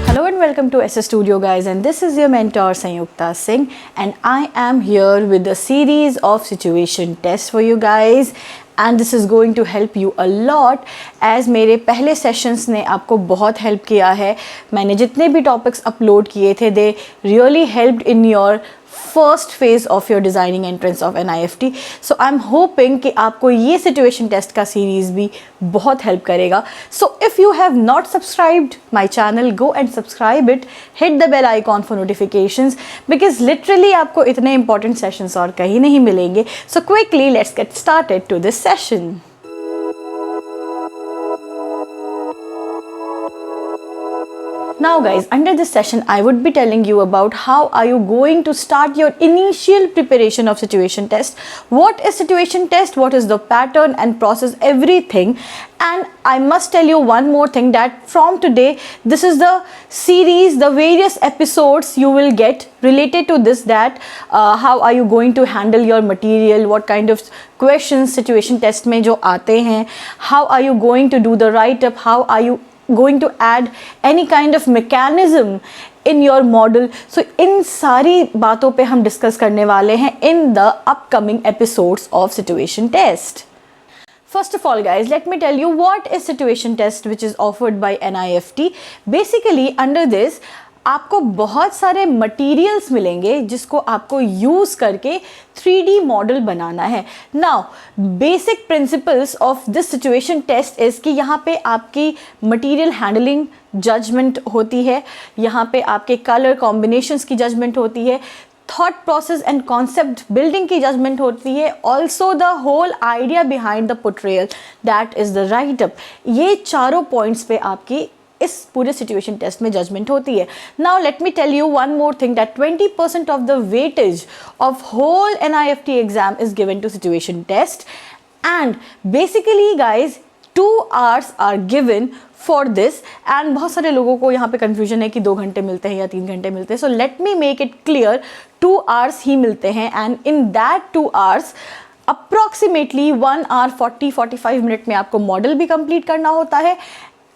Hello and welcome to SS Studio guys, and this is your mentor Sanyukta Singh, and I am here with a series of situation tests for you guys, and this is going to help you a lot as मेरे पहले sessions ने आपको बहुत help किया है. मैंने जितने भी टॉपिक्स अपलोड किए थे they really helped in your first phase of your designing entrance of NIFT. So I am hoping कि आपको ये सिचुएशन टेस्ट का सीरीज़ भी बहुत हेल्प करेगा. So if you have not subscribed my channel, go and subscribe it, hit the bell icon for notifications, because literally आपको इतने important sessions और कहीं नहीं मिलेंगे. So quickly let's get started to this session. Now guys, under this session I would be telling you about how are you going to start your initial preparation of situation test, what is situation test, what is the pattern and process, everything. And I must tell you one more thing, that from today this is the series, the various episodes you will get related to this, that how are you going to handle your material, what kind of questions situation test में जो आते हैं, how are you going to do the write up, how are you going to add any kind of mechanism in your model. So इन सारी बातों पे हम discuss करने वाले हैं in the upcoming episodes of situation test. First of all guys, let me tell you what is situation test which is offered by NIFT. Basically under this आपको बहुत सारे मटेरियल्स मिलेंगे जिसको आपको यूज़ करके 3D मॉडल बनाना है. Now basic principles of this situation test is कि यहाँ पे आपकी मटेरियल हैंडलिंग जजमेंट होती है, यहाँ पे आपके कलर कॉम्बिनेशंस की जजमेंट होती है, thought process and concept building की जजमेंट होती है, also the whole idea behind the portrayal, that is the write up. ये चारों पॉइंट्स पे आपकी इस पूरे सिचुएशन टेस्ट में जजमेंट होती है. Now let me tell you one more thing, that 20% of the weightage of whole NIFT exam is given to situation test, and basically guys 2 hours are given for this. And बहुत सारे लोगों को यहाँ पे confusion है कि 2 घंटे मिलते हैं या 3 घंटे मिलते हैं. So let me make it clear, 2 hours ही मिलते हैं, and in that 2 hours approximately 1 hour 40-45 minute में आपको मॉडल भी कंप्लीट करना होता है,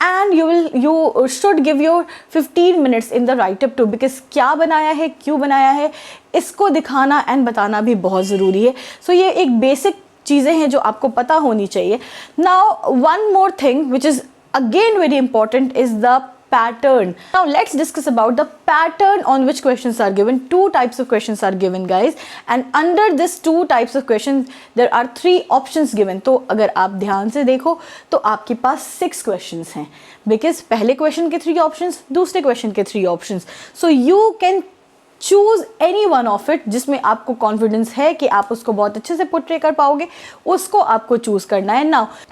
and you should give your 15 minutes in the write up too, because क्या बनाया है, क्यों बनाया है, इसको दिखाना एंड बताना भी बहुत ज़रूरी है. सो ये एक बेसिक चीज़ें हैं जो आपको पता होनी चाहिए. Now one more thing which is again very important is the pattern. Now let's discuss about the pattern on which questions are given. 2 types of questions are given guys, and under this 2 types of questions there are 3 options given. तो अगर आप ध्यान से देखो तो आपके पास 6 questions हैं, because पहले question के 3 options, दूसरे question के 3 options. So you can choose any one of it जिसमें आपको कॉन्फिडेंस है कि आप उसको बहुत अच्छे से पोर्ट्रे कर पाओगे, उसको आपको चूज़ करना है.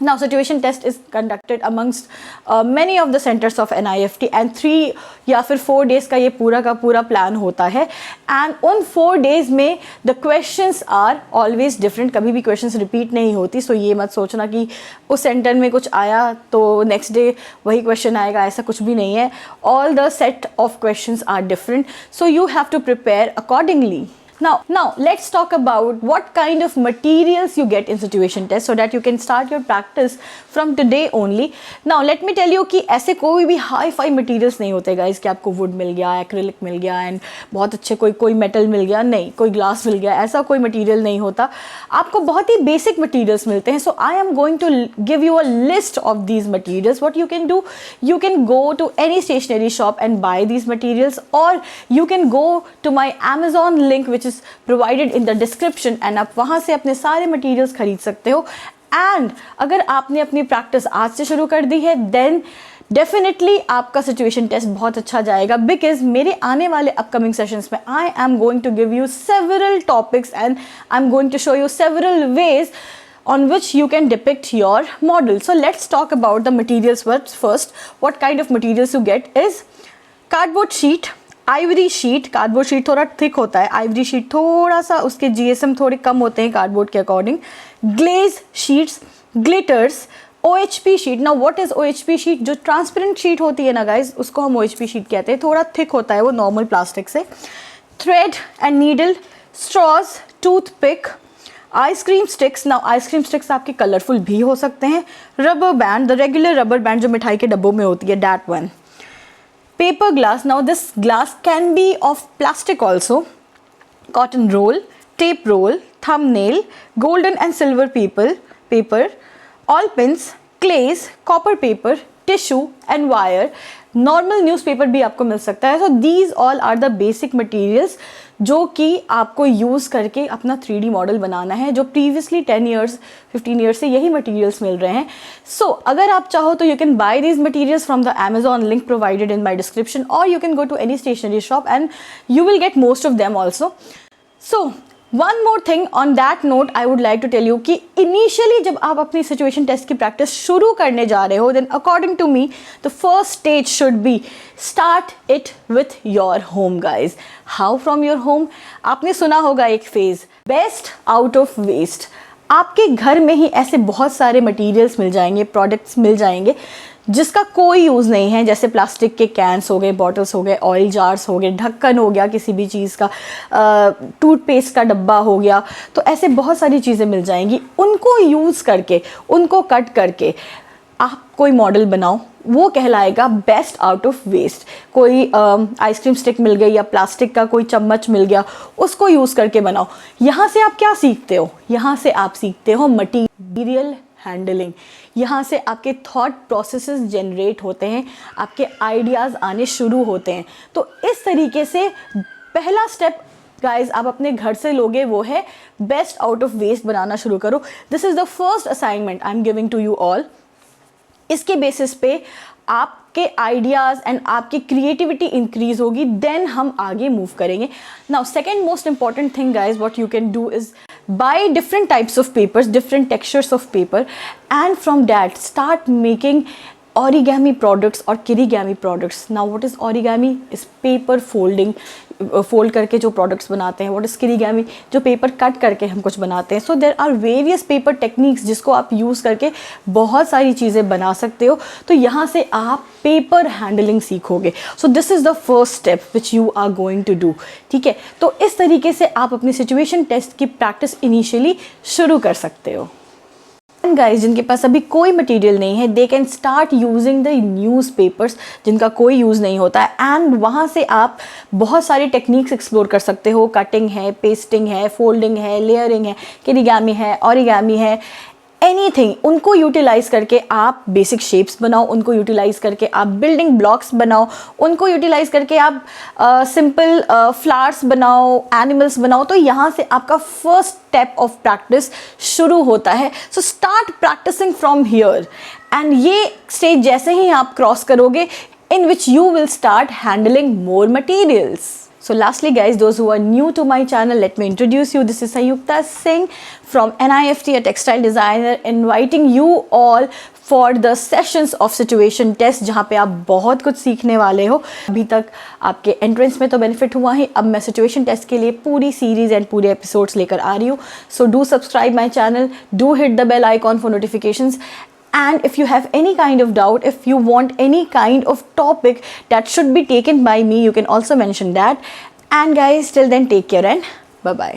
Now situation test is conducted amongst many of the centres of NIFT, and 3 या फिर 4 days का ये पूरा का पूरा प्लान होता है. एंड उन 4 days में the questions are always different, कभी भी क्वेश्चंस रिपीट नहीं होती. सो ये मत सोचना कि उस सेंटर में कुछ आया तो नेक्स्ट डे वही क्वेश्चन आएगा, ऐसा कुछ भी नहीं है. All the set of questions are different, so you have to prepare accordingly. Now let's talk about what kind of materials you get in situation test so that you can start your practice from today only. Now let me tell you कि ऐसे कोई भी hi fi materials नहीं होते guys कि आपको would मिल गया, acrylic मिल गया एंड बहुत अच्छे कोई मेटल मिल गया, नहीं, कोई ग्लास मिल गया, ऐसा कोई मटीरियल नहीं होता. आपको बहुत ही बेसिक मटीरियल्स मिलते हैं. So I am going to give you a list of these materials. What you can do, you can go to any stationery shop and buy these materials, और you can go to my Amazon link which is provided in the description, and आप वहाँ से अपने सारे materials खरीद सकते हो. And अगर आपने अपनी प्रैक्टिस आज से शुरू कर दी है देन डेफिनेटली आपका सिचुएशन टेस्ट बहुत अच्छा जाएगा, बिकॉज मेरे आने वाले अपकमिंग सेशंस में I am going to give you several topics and I am going to show you several ways on which you can depict your model. So let's talk about the materials first. What kind of materials you get is cardboard sheet, Ivory sheet. Cardboard sheet थोड़ा thick होता है, Ivory sheet थोड़ा सा उसके GSM थोड़े कम होते हैं cardboard के according. Glaze sheets, glitters, OHP sheet. ना व्हाट इज OHP शीट? जो ट्रांसपेरेंट शीट होती है ना गाइज, उसको हम OHP शीट कहते हैं. थोड़ा थिक होता है वो नॉर्मल प्लास्टिक से. Thread and needle, straws, toothpick, ice cream sticks, now ice cream sticks आपके कलरफुल भी हो सकते हैं. Rubber band, the regular rubber band जो मिठाई के डब्बों में होती है, that one. Paper glass, now this glass can be of plastic also. Cotton roll, tape roll, thumbnail, golden and silver paper, all pins, clays, copper paper, tissue and wire. Normal newspaper भी आपको मिल सकता है. So these all are the basic materials जो कि आपको use करके अपना 3D मॉडल बनाना है, जो प्रीवियसली 10 ईयर्स 15 ईयर्स से यही मटीरियल्स मिल रहे हैं. सो अगर आप चाहो तो you can buy these materials from the Amazon link provided in my description, और you can go to any stationery shop and you will get most of them also. So one more thing on that note I would like to tell you कि initially जब आप अपनी situation test की practice शुरू करने जा रहे हो, then according to me the first stage should be start it with your home guys. How from your home? आपने सुना होगा एक phrase, best out of waste. आपके घर में ही ऐसे बहुत सारे मटेरियल्स मिल जाएंगे, प्रोडक्ट्स मिल जाएंगे जिसका कोई यूज़ नहीं है, जैसे प्लास्टिक के कैंस हो गए, बॉटल्स हो गए, ऑयल जार्स हो गए, ढक्कन हो गया किसी भी चीज़ का, टूथपेस्ट का डब्बा हो गया. तो ऐसे बहुत सारी चीज़ें मिल जाएंगी. उनको यूज़ करके, उनको कट करके आप कोई मॉडल बनाओ, वो कहलाएगा बेस्ट आउट ऑफ वेस्ट. कोई आइसक्रीम स्टिक मिल गई या प्लास्टिक का कोई चम्मच मिल गया, उसको यूज़ करके बनाओ. यहाँ से आप क्या सीखते हो? यहाँ से आप सीखते हो मटीरियल हैंडलिंग. यहाँ से आपके थॉट प्रोसेसेस जनरेट होते हैं, आपके आइडियाज़ आने शुरू होते हैं. तो इस तरीके से पहला स्टेप गाइज आप अपने घर से लोगे, वो है बेस्ट आउट ऑफ वेस्ट बनाना शुरू करो. This is the first assignment I am giving to you all. इसके बेसिस पे आपके आइडियाज़ एंड आपकी क्रिएटिविटी इंक्रीज होगी, देन हम आगे मूव करेंगे. Now second most important thing guys what you can do is buy different types of papers, different textures of paper, and from that start making origami products or kirigami products. Now what is origami? Is paper folding, fold करके जो products बनाते हैं. What is kirigami? जो paper cut करके हम कुछ बनाते हैं. So there are various paper techniques जिसको आप यूज़ करके बहुत सारी चीज़ें बना सकते हो. तो यहाँ से आप पेपर हैंडलिंग सीखोगे. So this is the first step which you are going to do. ठीक है, तो इस तरीके से आप अपनी सिचुएशन टेस्ट की प्रैक्टिस इनिशियली शुरू कर सकते हो. गाइज जिनके पास अभी कोई मटेरियल नहीं है, they can start using the newspapers जिनका कोई यूज़ नहीं होता है, एंड वहाँ से आप बहुत सारी टेक्निक्स एक्सप्लोर कर सकते हो. कटिंग है, पेस्टिंग है, फोल्डिंग है, लेयरिंग है, किरीगामी है, ऑरिगामी है, एनीथिंग. उनको यूटिलाइज़ करके आप बेसिक शेप्स बनाओ, उनको यूटिलाइज़ करके आप बिल्डिंग ब्लॉक्स बनाओ, उनको यूटिलाइज़ करके आप सिंपल फ्लावर्स बनाओ, एनिमल्स बनाओ. तो यहाँ से आपका फर्स्ट स्टेप ऑफ प्रैक्टिस शुरू होता है. So start practising from here, and ये स्टेज जैसे ही आप क्रॉस करोगे, in which you will start handling more materials. So lastly guys, those who are new to my channel, let me introduce you. This is Sanyukta Singh from NIFT, a textile designer, inviting you all for the sessions of situation test, जहाँ पे आप बहुत कुछ सीखने वाले हो. अभी तक आपके एंट्रेंस में तो बेनिफिट हुआ ही, अब मैं सिचुएशन टेस्ट के लिए पूरी सीरीज एंड पूरे एपिसोड्स लेकर आ रही हूँ. So do subscribe my channel, do hit the bell icon for notifications. And if you have any kind of doubt, if you want any kind of topic that should be taken by me, you can also mention that. And guys, till then, take care and bye-bye.